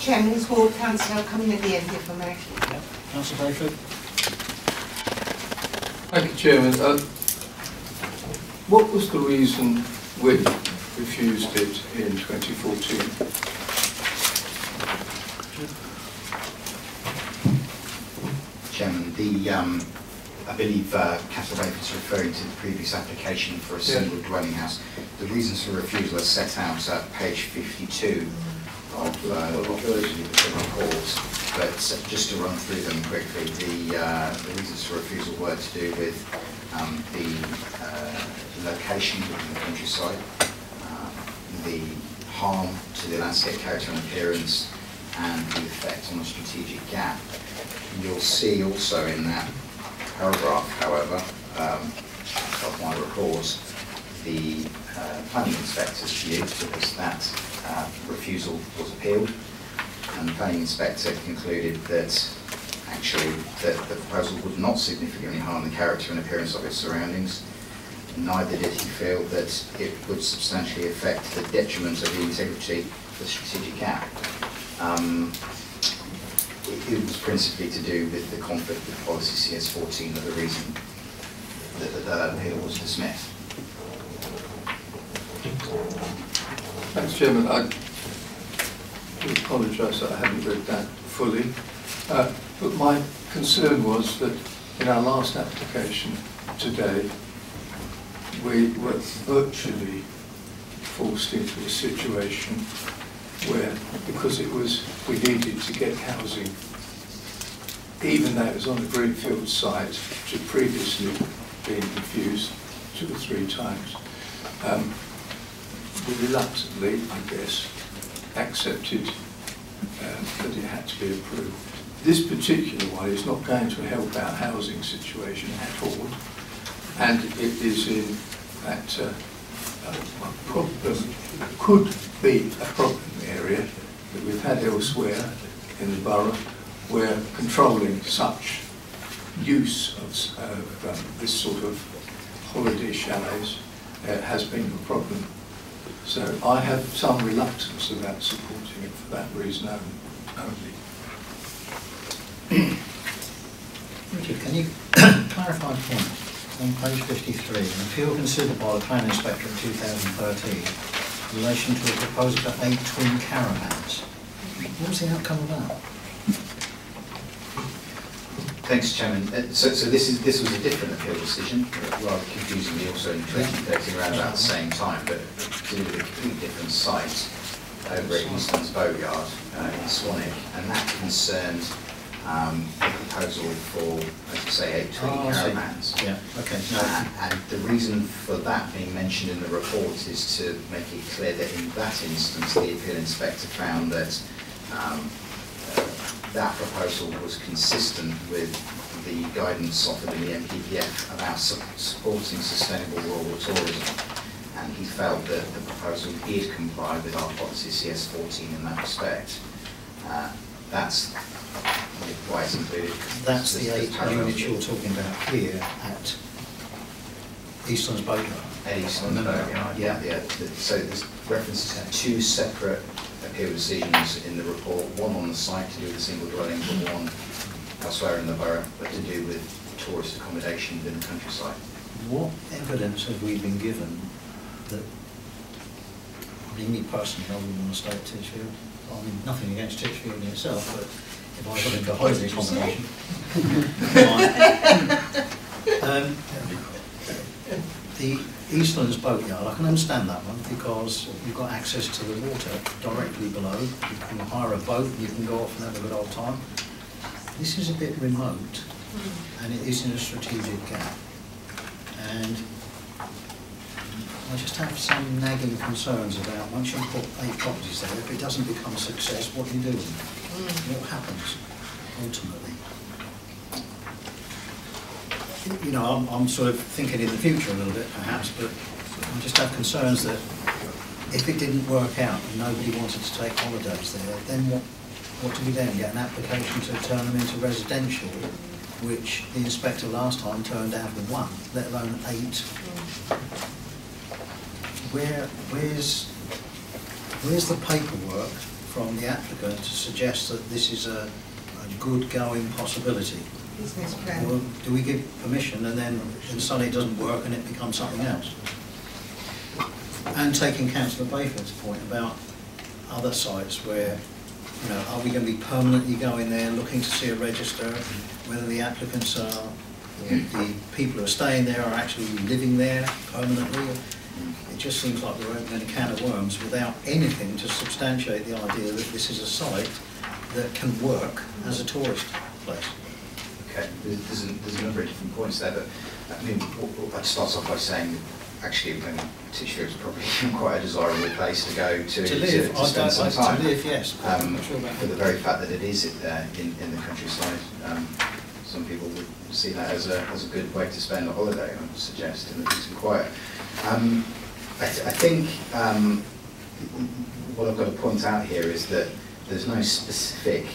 Chairman's Ward Councillor coming at the end, if I may. Yeah. Councillor Bayford. Thank you, Chairman. What was the reason we refused it in 2014? Chairman, I believe Councillor Bayford is referring to the previous application for a single dwelling house. The reasons for refusal are set out at page 52 of the report, but just to run through them quickly, the reasons for refusal were to do with the location within the countryside, the harm to the landscape character and appearance, and the effect on the strategic gap. You'll see also in that paragraph, however, of my report, the planning inspector's view, because that refusal was appealed, and the planning inspector concluded that actually the proposal would not significantly harm the character and appearance of its surroundings. Neither did he feel that it would substantially affect the detriment of the integrity of the strategic gap. It was principally to do with the conflict with policy CS14 of the reason that that appeal was dismissed. Thanks, Chairman. I do apologise that I haven't read that fully, but my concern was that in our last application today, we were virtually forced into a situation where, because we needed to get housing, even though it was on a greenfield site, which had previously been refused 2 or 3 times, we reluctantly, I guess, accepted that it had to be approved. This particular one is not going to help our housing situation at all, and it is in that could be a problem area that we've had elsewhere in the borough, where controlling such use of this sort of holiday chalets has been a problem. So I have some reluctance about supporting it for that reason only. Richard, can you clarify a point on page 53? An appeal considered by the planning inspector in 2013 in relation to a proposal for 8 twin caravans. What was the outcome of that? Thanks, Chairman. So this was a different appeal decision, rather confusingly also in 2013 around about the same time, but to do with a completely different site over at Eastlands Boatyard in Swanwick, and that concerned a proposal for, as I say, 8 twin caravans. Yeah, okay. And the reason for that being mentioned in the report is to make it clear that in that instance the appeal inspector found that that proposal was consistent with the guidance offered in the MPPF about supporting sustainable rural tourism, and he felt that the proposal did comply with our policy CS14 in that respect. That's why it's included. That's the 8 units you're talking about here at Eastlands Boatyard. At Eastlands Boatyard, yeah. So there's references to 2 separate appeal decisions in the report, one on the site to do with single dwelling, but one elsewhere in the borough, but to do with tourist accommodation within the countryside. What evidence have we been given that, I mean, me personally, I wouldn't want to stay at Titchfield. I mean, nothing against Titchfield in itself, but if I got into holiday accommodation, the Eastlands Boatyard, I can understand that one because you've got access to the water directly below. You can hire a boat, you can go off and have a good old time. This is a bit remote, and it is in a strategic gap. And I just have some nagging concerns about once you put 8 properties there, if it doesn't become a success, what do you do with them? What happens ultimately? You know, I'm sort of thinking in the future a little bit, perhaps, but I just have concerns that if it didn't work out and nobody wanted to take holidays there, then what do we then get? An application to turn them into residential, which the inspector last time turned down for 1, let alone 8. Where's the paperwork from the applicant to suggest that this is a good going possibility? Business plan. Or do we give permission and then suddenly it doesn't work and it becomes something else? And taking Councillor Bayford's point about other sites where, you know, are we going to be permanently going there looking to see a register, whether the applicants are, or the people who are staying there are actually living there permanently? It just seems like we're opening a can of worms without anything to substantiate the idea that this is a site that can work as a tourist place. Okay, there's a number of different points there, but I mean, I'd start off by saying, actually, Titchfield is probably quite a desirable place to go to live. to spend some time. To live, yes. For the very fact that it is in the countryside, some people would see that as a good way to spend a holiday, I would suggest, in the peace and quiet. I think what I've got to point out here is that there's no specific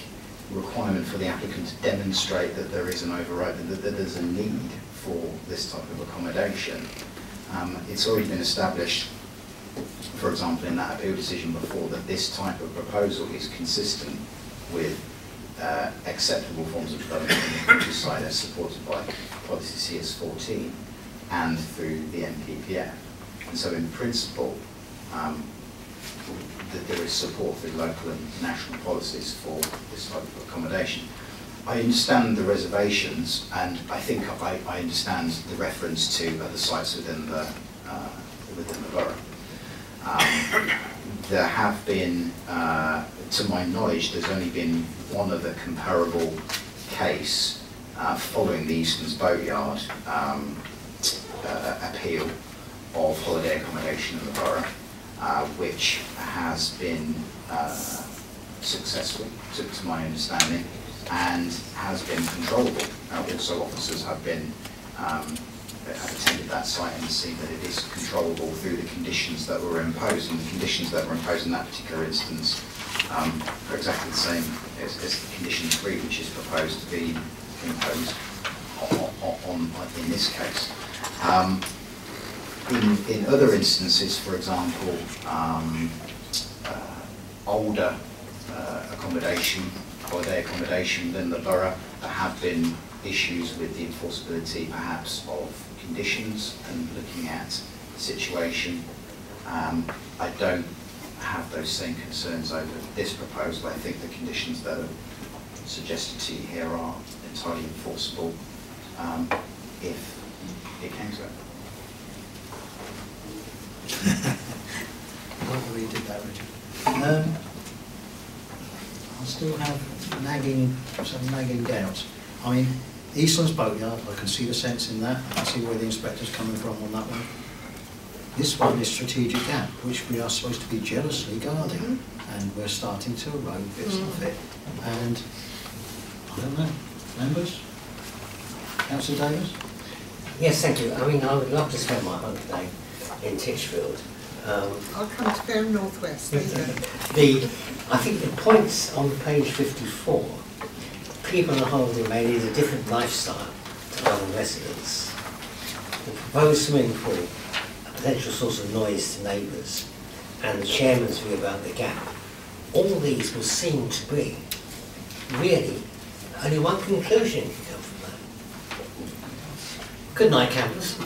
requirement for the applicant to demonstrate that there is an override, that there's a need for this type of accommodation. It's already been established, for example, in that appeal decision before, that this type of proposal is consistent with acceptable forms of development in the countryside as supported by policy CS14 and through the NPPF. And so in principle, there is support through local and national policies for this type of accommodation. I understand the reservations, and I think I understand the reference to other sites within the borough. There have been, to my knowledge, there's only been one other comparable case following the Eastlands Boatyard appeal of holiday accommodation in the borough, which has been successful, to my understanding, and has been controllable. Also, officers have been have attended that site and seen that it is controllable through the conditions that were imposed, and the conditions that were imposed in that particular instance are exactly the same as the condition 3, which is proposed to be imposed on in this case. In other instances, for example, older accommodation, holiday accommodation within the borough, there have been issues with the enforceability perhaps of conditions and looking at the situation. I don't have those same concerns over this proposal. I think the conditions that are suggested to you here are entirely enforceable if it came to it. I don't know you did that, Richard. I still have some nagging doubts. I mean, Eastlands Boatyard, I can see the sense in that. I can see where the inspector's coming from on that one. This one is strategic gap, which we are supposed to be jealously guarding, and we're starting to erode bits of it. And I don't know, members? Councillor Davis? Yes, thank you. I mean, I would love to spend my holiday in Titchfield. I'll come to Fairham North West. There you go. I think the points on page 54, people on holiday may lead a different lifestyle to other residents. The proposed swimming pool, a potential source of noise to neighbours, and the chairman's view about the gap, all these will seem to be really only one conclusion you can come from that. Good night, campers.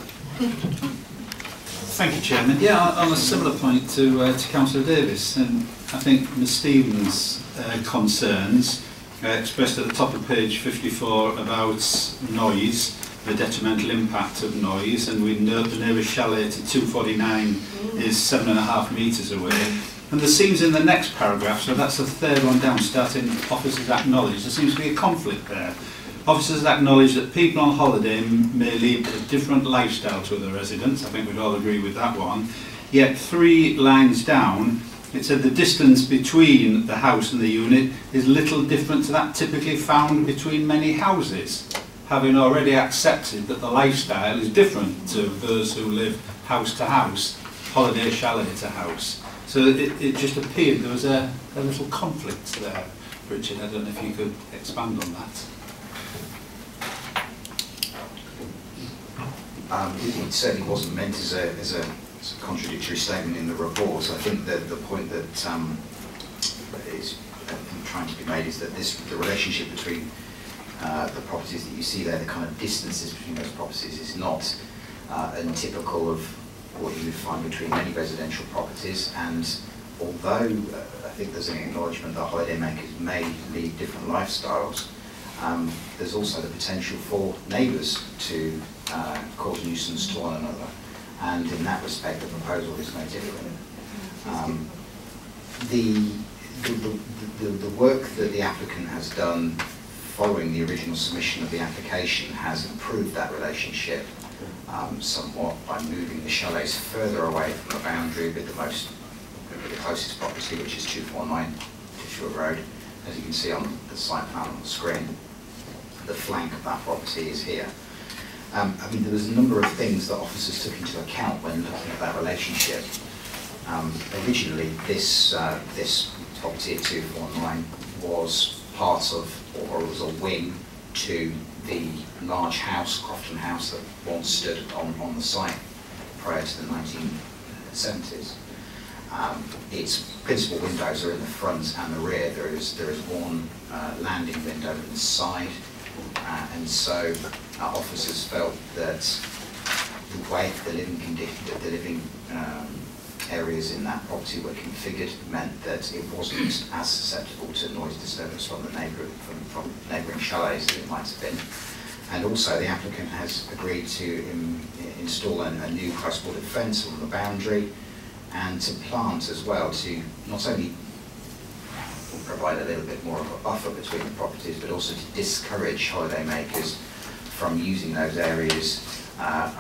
Thank you, Chairman. Yeah, on a similar point to Councillor Davis, and I think Ms Stevens' concerns expressed at the top of page 54 about noise, the detrimental impact of noise, and we know the nearest chalet to 249 is 7.5 metres away. And there seems in the next paragraph, so that's the third one down, starting officers acknowledge, there seems to be a conflict there. Officers acknowledge that people on holiday may lead a different lifestyle to other residents. I think we'd all agree with that one. Yet 3 lines down, it said the distance between the house and the unit is little different to that typically found between many houses, having already accepted that the lifestyle is different to those who live house to house, holiday chalet to house. So it just appeared there was a little conflict there. Richard, I don't know if you could expand on that. It certainly wasn't meant as a contradictory statement in the report. I think that the point that is trying to be made is that the relationship between the properties that you see there, the kind of distances between those properties, is not untypical of what you would find between many residential properties. And although I think there's an acknowledgement that holidaymakers may lead different lifestyles, there's also the potential for neighbours to cause nuisance to one another. And in that respect, the proposal is no different. The work that the applicant has done following the original submission of the application has improved that relationship somewhat by moving the chalets further away from the boundary with the closest property, which is 249 Titchfield Road. As you can see on the site plan on the screen, the flank of that property is here. I mean, there was a number of things that officers took into account when looking at that relationship. Originally, this property at 249 was part of, or was a wing to the large house, Crofton House, that once stood on the site prior to the 1970s. Its principal windows are in the front and the rear. There is one landing window in the side, and so officers felt that the way the living areas in that property were configured meant that it wasn't as susceptible to noise disturbance from the neighbouring chalets as it might have been. And also the applicant has agreed to install a new close-bordered fence on the boundary, and to plant as well, to not only provide a little bit more of a buffer between the properties, but also to discourage holidaymakers from using those areas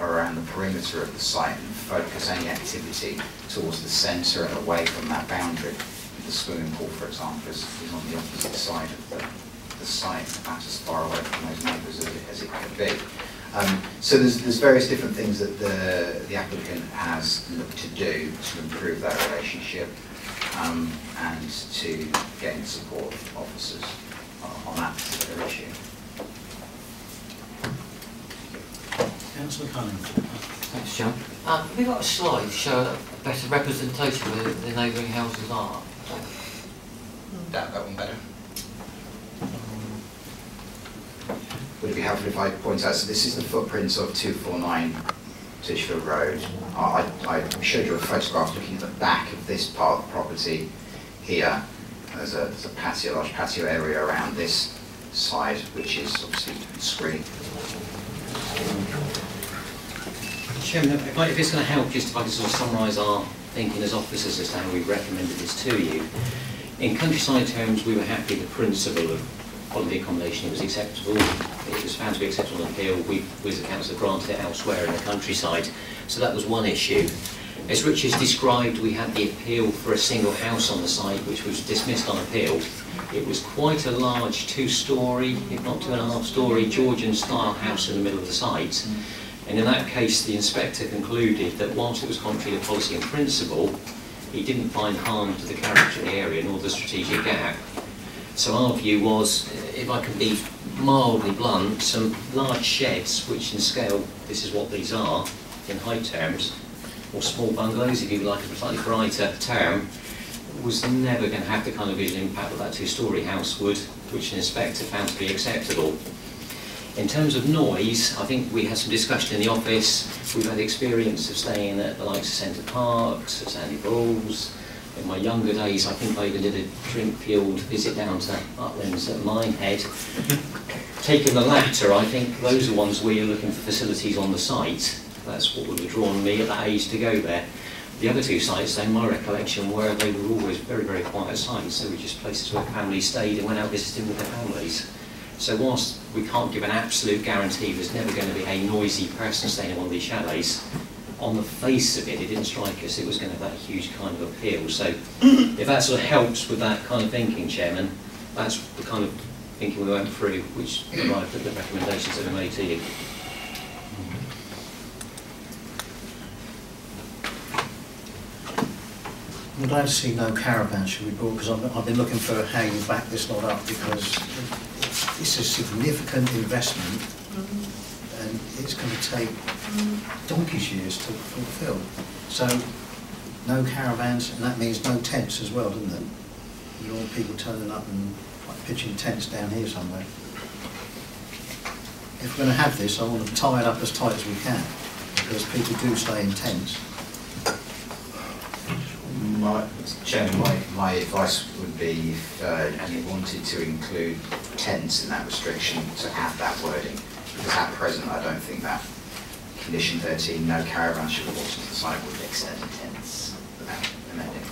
around the perimeter of the site and focus any activity towards the centre and away from that boundary. The swimming pool, for example, is on the opposite side of the site, about as far away from those neighbours as it could be. So there's various different things that the applicant has looked to do to improve that relationship and to gain the support of officers on that particular issue. Councillor Cunningham. Thanks, John. Have we got a slide to show a better representation of where the neighbouring houses are? That one better. Would it be helpful if I point out, so this is the footprint of 249 Titchfield Road. I showed you a photograph looking at the back of this part of the property here. There's a patio, large patio area around this side, which is obviously screened. Chairman, if it's going to help, just if I can sort of summarise our thinking as officers as to how we recommended this to you. In countryside terms, we were happy the principle of holiday accommodation was acceptable. It was found to be acceptable on appeal. We as a council granted it elsewhere in the countryside. So that was one issue. As Richard's described, we had the appeal for a single house on the site, which was dismissed on appeal. It was quite a large two-storey, if not 2.5-storey, Georgian-style house in the middle of the site. And in that case, the inspector concluded that whilst it was contrary to policy and principle, he didn't find harm to the character of the area nor the strategic gap. So our view was, if I can be mildly blunt, some large sheds, which in scale, this is what these are, in height terms, or small bungalows, if you like a slightly brighter term, was never going to have the kind of visual impact that that two-storey house would, which an inspector found to be acceptable. In terms of noise, I think we had some discussion in the office. We've had experience of staying at the likes of Centre Parks, at Sandy Balls. In my younger days, I think I even did a drink-fueled visit down to Uplands at Minehead. Taking the latter, I think those are ones where you're looking for facilities on the site. That's what would have drawn me at that age to go there. The other two sites, in my recollection, were they were always very, very quiet sites. They were just places where families stayed and went out visiting with their families. So whilst we can't give an absolute guarantee there's never going to be a noisy person staying in one of these chalets, on the face of it, it didn't strike us it was going to have that huge kind of appeal. So if that sort of helps with that kind of thinking, Chairman, that's the kind of thinking we went through, which arrived at the recommendations that were made to you. Would I see no caravan should be brought, because I've been looking for how you back this lot up, because it's a significant investment and it's going to take donkey's years to fulfil. So no caravans, and that means no tents as well, doesn't it? don't want people turning up and like, pitching tents down here somewhere. If we're going to have this, I want to tie it up as tight as we can, because people do stay in tents. Chairman, my advice would be if you wanted to include tents in that restriction, to add that wording, because at present I don't think that condition 13, no caravan should be brought into the site, would extend to tents without amending.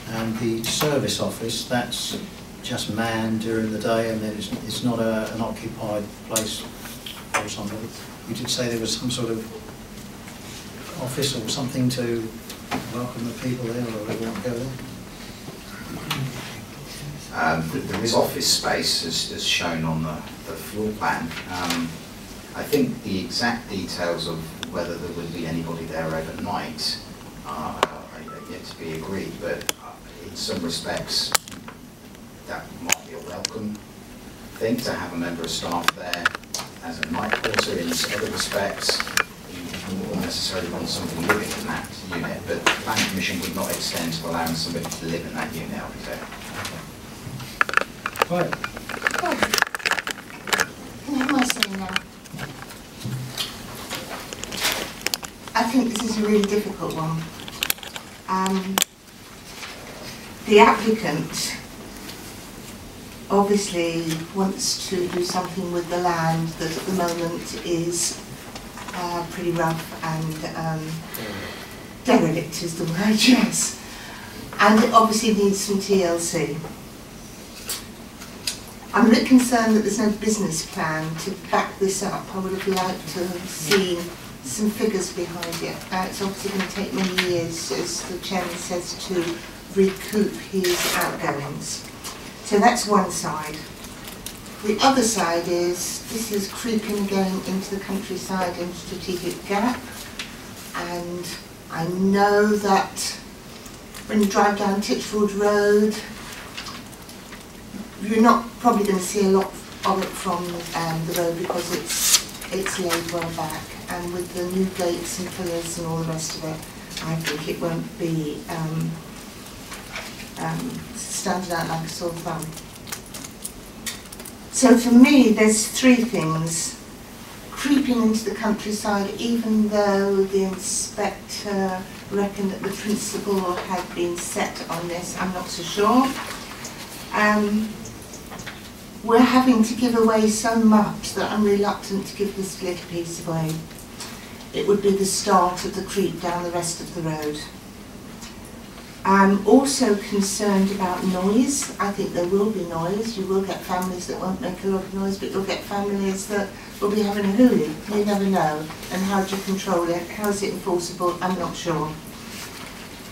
And the service office, that's just manned during the day, and then it's not an occupied place or something. You did say there was some sort of office or something to welcome the people there, or they want to go there? There is office space as shown on the floor plan. I think the exact details of whether there would be anybody there overnight are yet to be agreed, but in some respects that might be a welcome thing to have a member of staff there as a night porter. In other respects, you wouldn't necessarily want somebody living in that unit, but the planning commission would not extend to allowing somebody to live in that unit, I'll be fair. Right. Can I have my say now? I think this is a really difficult one. The applicant obviously wants to do something with the land that at the moment is pretty rough and derelict is the word, yes. And it obviously needs some TLC. I'm a bit concerned that there's no business plan to back this up. I would have liked to have seen some figures behind it. It's obviously going to take many years, as the chairman says, to recoup his outgoings. So that's one side. The other side is, this is creeping again into the countryside in strategic gap, and I know that when you drive down Titchfield Road, you're not probably going to see a lot of it from the road, because it's laid well back, and with the new gates and pillars and all the rest of it, I think it won't be standing out like a sore thumb. So for me, there's three things creeping into the countryside, even though the inspector reckoned that the principle had been set on this. I'm not so sure. We're having to give away so much that I'm reluctant to give this little piece away. It would be the start of the creep down the rest of the road. I'm also concerned about noise. I think there will be noise. You will get families that won't make a lot of noise, but you'll get families that will be having a hoolie. You never know. And how do you control it? How is it enforceable? I'm not sure.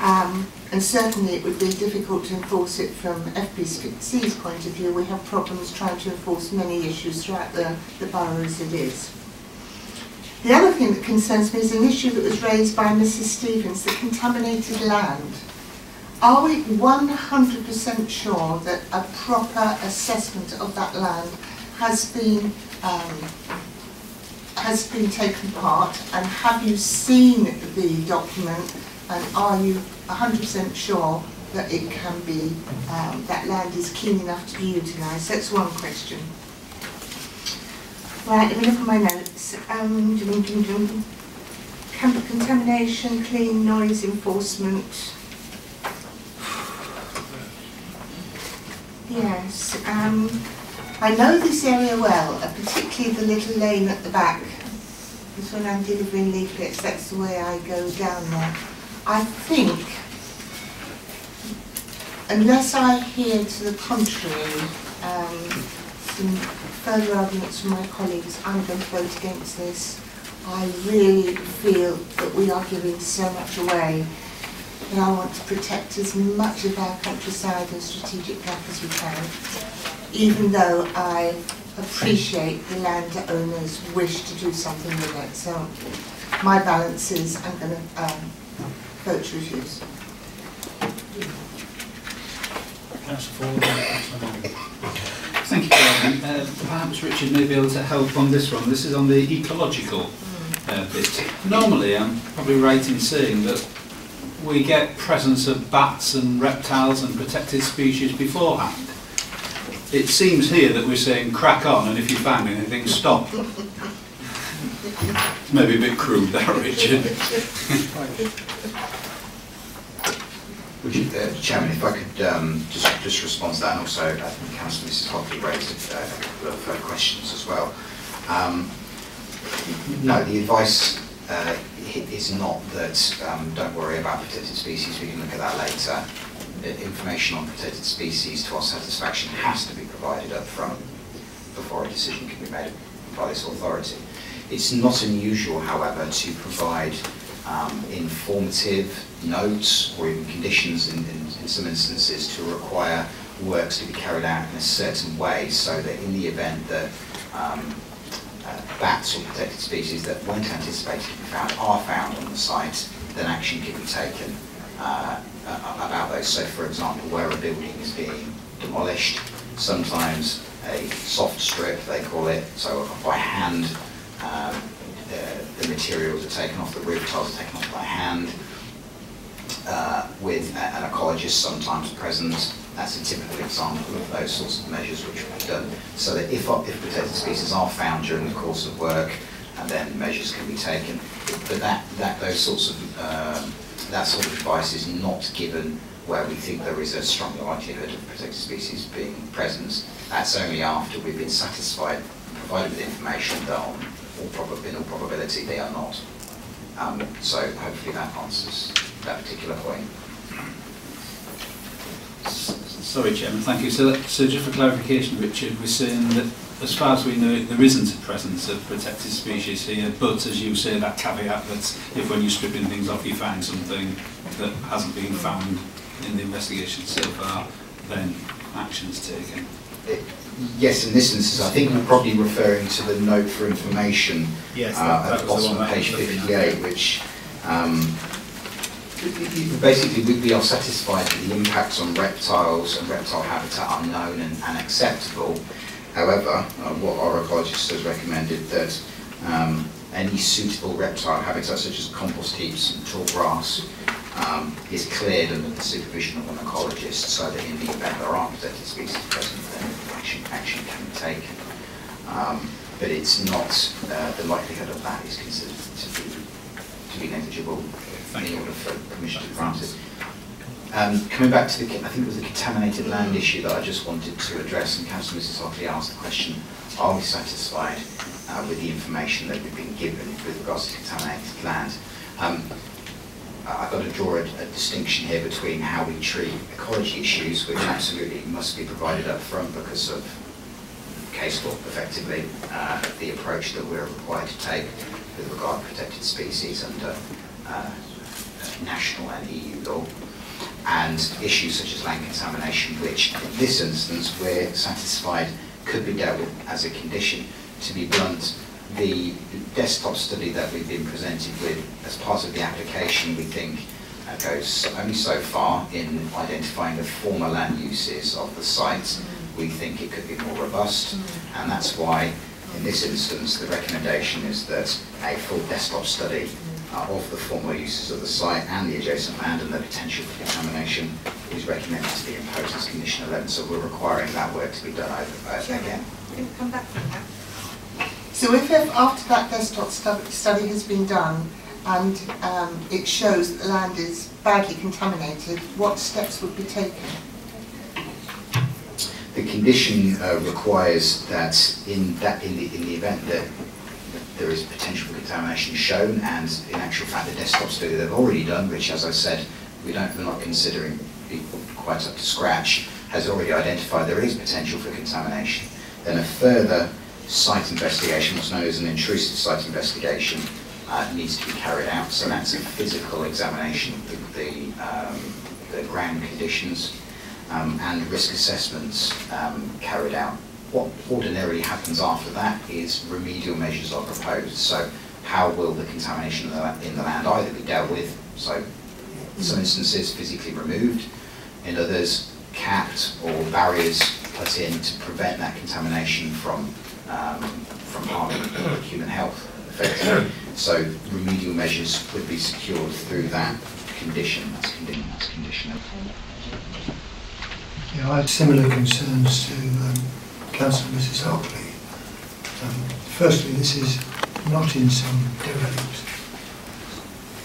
And certainly it would be difficult to enforce it from FPC's point of view. We have problems trying to enforce many issues throughout the borough as it is. The other thing that concerns me is an issue that was raised by Mrs. Stevens, the contaminated land. Are we 100% sure that a proper assessment of that land has been taken apart, and have you seen the document, and are you 100% sure that it can be, that land is clean enough to be utilised? That's one question. Right, let me look at my notes. Contamination, clean, noise enforcement. Yes, I know this area well, particularly the little lane at the back. Because when I'm delivering leaflets, that's the way I go down there. I think, unless I hear to the contrary, some further arguments from my colleagues, I'm going to vote against this. I really feel that we are giving so much away, and I want to protect as much of our countryside and strategic gap as we can, even though I appreciate the landowners' wish to do something with it. So my balance is I'm going to vote to refuse. Thank you, Chairman. Perhaps Richard may be able to help on this one. This is on the ecological bit. Normally, I'm probably right in saying that we get presence of bats and reptiles and protected species beforehand? It seems here that we're saying crack on, and if you find anything, stop. Maybe a bit crude, that, Richard. Chairman, if I could just respond to that, and also I think Councillor Mrs Hockley raised a couple of questions as well. No, the advice is not that don't worry about protected species, we can look at that later. Information on protected species to our satisfaction has to be provided up front before a decision can be made by this authority. It's not unusual, however, to provide informative notes or even conditions in some instances to require works to be carried out in a certain way, so that in the event that bats or protected species that weren't anticipated to be found are found on the site, then action can be taken about those. So, for example, where a building is being demolished, sometimes a soft strip, they call it, so by hand, the materials are taken off, the roof tiles are taken off by hand, with an ecologist sometimes present. That's a typical example of those sorts of measures which will be done, so that if protected species are found during the course of work, and then measures can be taken. But that sort of advice is not given where we think there is a strong likelihood of protected species being present. That's only after we've been satisfied, provided with information that in all probability they are not. So hopefully that answers that particular point. Sorry, Chairman, thank you. So just for clarification, Richard, we're saying that as far as we know, there isn't a presence of protected species here, but as you say, that caveat that if when you're stripping things off you find something that hasn't been found in the investigation so far, then action's taken. Yes, in this instance, I think we're probably referring to the note for information yes, at the bottom of page 58, which basically we are satisfied that the impacts on reptiles and reptile habitat are known and acceptable. However, what our ecologist has recommended that any suitable reptile habitat, such as compost heaps and tall grass, is cleared under the supervision of an ecologist, so that in the event there are protected species present, then action can be taken. But it's not, the likelihood of that is considered to be negligible in order for permission to be granted. Coming back to I think it was the contaminated land issue that I just wanted to address, and Councillor Mrs Hockley asked the question, are we satisfied with the information that we've been given with regards to contaminated land? I've got to draw a distinction here between how we treat ecology issues, which absolutely must be provided up front because of case law, effectively, the approach that we're required to take with regard to protected species under national and EU law, and issues such as land contamination, which in this instance we're satisfied could be dealt with as a condition. To be blunt, the desktop study that we've been presented with as part of the application, we think goes only so far in identifying the former land uses of the site. We think it could be more robust, and that's why in this instance the recommendation is that a full desktop study of the former uses of the site and the adjacent land and the potential for contamination is recommended to be imposed as condition 11. So we're requiring that work to be done over again. Can we come back from that? So if after that desktop study has been done and it shows that the land is badly contaminated, what steps would be taken? The condition requires that in the event that there is potential for contamination shown, and in actual fact the desktop study they've already done, which as I said we're not considering quite up to scratch, has already identified there is potential for contamination, then a further site investigation, what's known as an intrusive site investigation, needs to be carried out. So that's a physical examination of the ground conditions and risk assessments carried out. What ordinarily happens after that is remedial measures are proposed. So how will the contamination in the land either be dealt with, so in some instances physically removed, in others capped or barriers put in to prevent that contamination from harming human health effectively. So remedial measures would be secured through that. condition. That's conditional. Yeah, I had similar concerns to Councillor Mrs. Hockley. Firstly, this is not in some derelict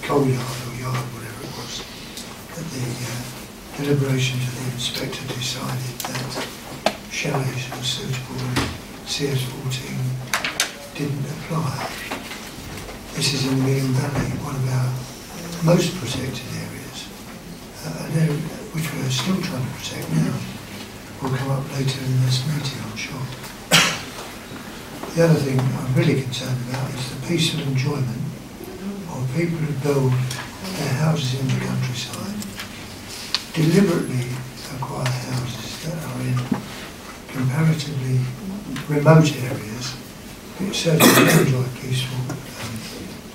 coal yard or yard, whatever it was, that the deliberations of the inspector decided that chalets were suitable and CS14 didn't apply. This is in the Meon Valley, one of our most protected areas, an area which we're still trying to protect now. Will come up later in this meeting, I'm sure. The other thing I'm really concerned about is the peaceful enjoyment of people who build their houses in the countryside, deliberately acquire houses that are in comparatively remote areas, but certainly enjoy peaceful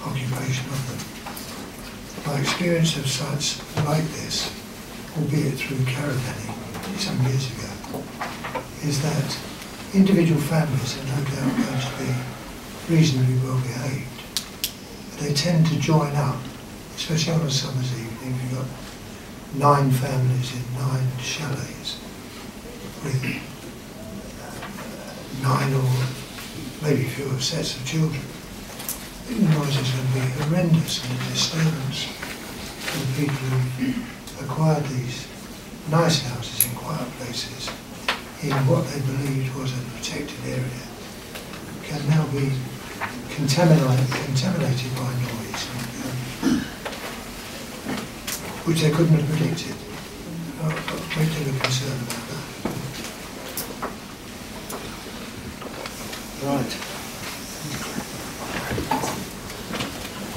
occupation of them. My experience of sites like this, albeit through caravanning some years ago, is that individual families are no doubt going to be reasonably well behaved. But they tend to join up, especially on a summer's evening. You've got 9 families in 9 chalets with 9 or maybe fewer sets of children. The noise is going to be horrendous and a disturbance for the people who acquired these nice houses in quiet places in what they believed was a protected area, can now be contaminated by noise, which they couldn't have predicted. I'm a great deal of concern about that. Right.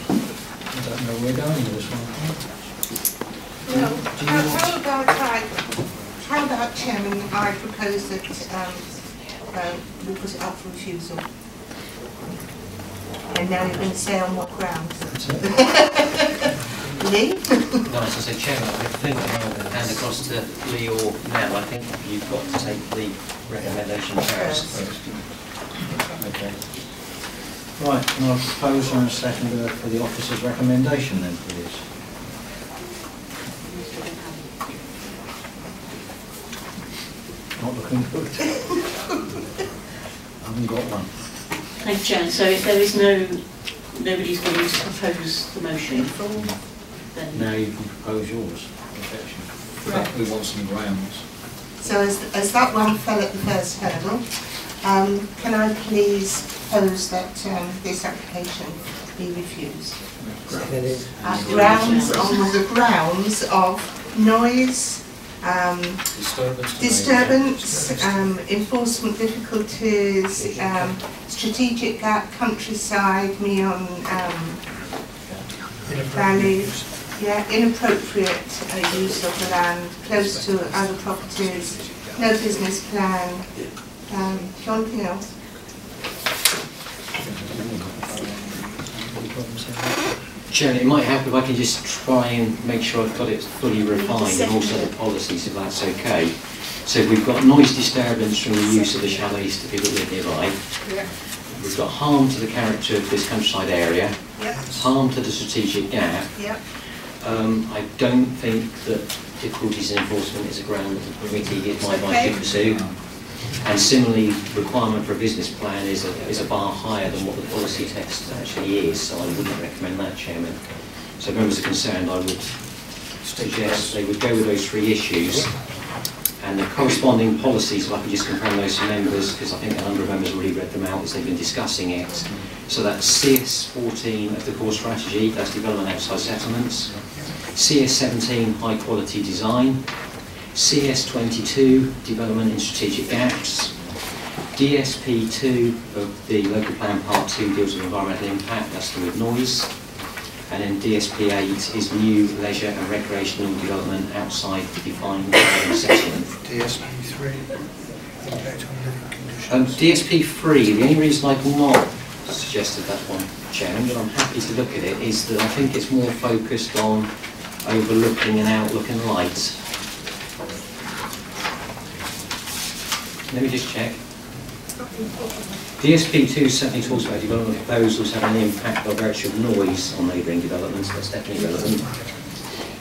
I don't know where we're going with this one. Well, how about Chairman, I propose that we put it up for refusal. And now you're going to say on what grounds? Lee? No, as I said, Chairman, I think I'll hand across to Lee or Mel. I think you've got to take the recommendation first. Okay. Right, can I propose on a second for the officer's recommendation then, please? Not looking good. I haven't got one. Thank you, Chair. So if there is nobody's willing to propose the motion, then Now you can propose yours. Right. We want some grounds. So as that one fell at the first hurdle, can I please propose that this application be refused? On the grounds of noise, disturbance, enforcement difficulties, strategic gap, countryside, Meon Valley, inappropriate use of the land, close to other properties, no business plan. Anything else? Chairman, it might help if I can just try and make sure I've got it fully refined and also the policies, if that's okay. So we've got noise disturbance from the use of the chalets to people that live nearby. Yeah. We've got harm to the character of this countryside area. Yep. Harm to the strategic gap. Yep. I don't think that difficulties in enforcement is a ground that the committee is my advice to pursue. And similarly, requirement for a business plan is a bar higher than what the policy text actually is, so I wouldn't recommend that, Chairman. So if members are concerned, I would suggest they would go with those 3 issues, and the corresponding policies, if I could just confirm those to members, because I think a number of members already read them out as they've been discussing it. So that's CS14 of the core strategy, that's development outside settlements, CS17 high quality design, CS22, development in strategic gaps, DSP2 of the local plan part 2 deals with environmental impact, that's to do with noise, and then DSP8 is new leisure and recreational development outside the defined settlement. DSP3, impact on living conditions. DSP3, the only reason I've not suggested that one, Chairman, but I'm happy to look at it, is that I think it's more focused on overlooking and outlook and light. Let me just check. DSP2 certainly talks about development proposals having an impact by virtue of noise on neighbouring developments, that's definitely relevant.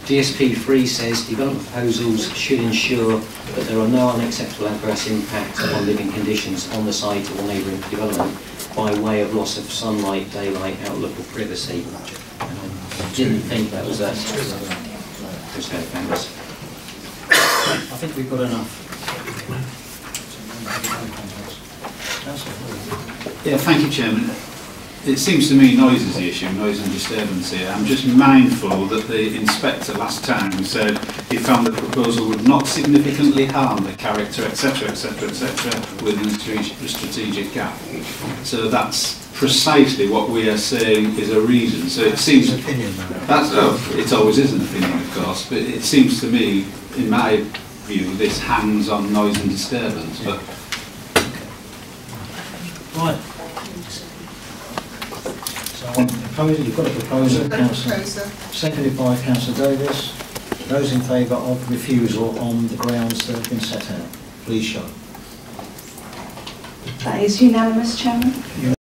DSP3 says development proposals should ensure that there are no unacceptable adverse impacts on living conditions on the site or neighbouring development by way of loss of sunlight, daylight, outlook or privacy. I didn't think that was just how famous. I think we've got enough. Yeah, thank you, Chairman. It seems to me noise is the issue, noise and disturbance here. I'm just mindful that the inspector last time said he found the proposal would not significantly harm the character, etc., etc., etc., within the strategic gap. So that's precisely what we are saying is a reason. So it seems an opinion, that's it always is an opinion, of course, but it seems to me, in my view, this hangs on noise and disturbance. But right. So you've got a proposal, Councillor, seconded by Councillor Davis. Those in favour of refusal on the grounds that have been set out, please show. That is unanimous, Chairman.